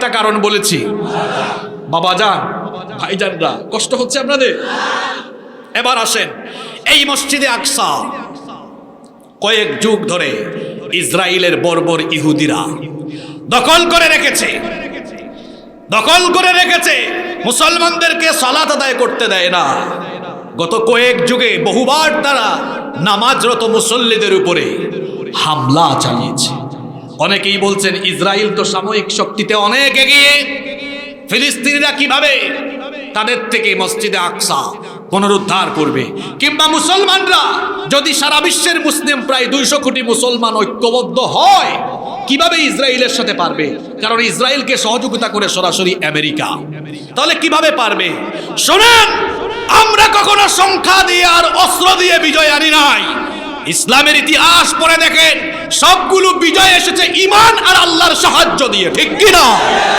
একটা কারণ বলেছি। বাবা যান, ভাইজানরা, কষ্ট হচ্ছে আপনাদের? এবার আসেন, এই মসজিদে আকসা কয়েক যুগ ধরে ইসরায়েলের বর্বর ইহুদিরা দখল করে রেখেছে। মুসলমানদেরকে সালাত আদায় করতে দেয় না। গত কয়েক যুগে বহুবার তারা নামাজরত মুসল্লিদের উপরে হামলা চালিয়েছে। অনেকেই বলছেন ইসরায়েল তো সামরিক শক্তিতে অনেক এগিয়ে, ফিলিস্তিনিরা কিভাবে তাদের থেকে মসজিদে আকসা পুনরুদ্ধার করবে? কিংবা মুসলমানরা যদি সারা বিশ্বের মুসলিম প্রায় 200 কোটি মুসলমান ঐক্যবদ্ধ হয়, কিভাবে ইসরায়েলের সাথে পারবে? কারণ ইসরায়েলকে সহযোগিতা করে সরাসরি আমেরিকা। তাহলে কিভাবে পারবে? শোনেন, আমরা কখনো সংখ্যা দিয়ে আর অস্ত্র দিয়ে বিজয় আনি নাই। ইসলামের ইতিহাস পড়ে দেখেন, সবগুলো বিজয় এসেছে ঈমান আর আল্লাহর সাহায্য দিয়ে, ঠিক কিনা?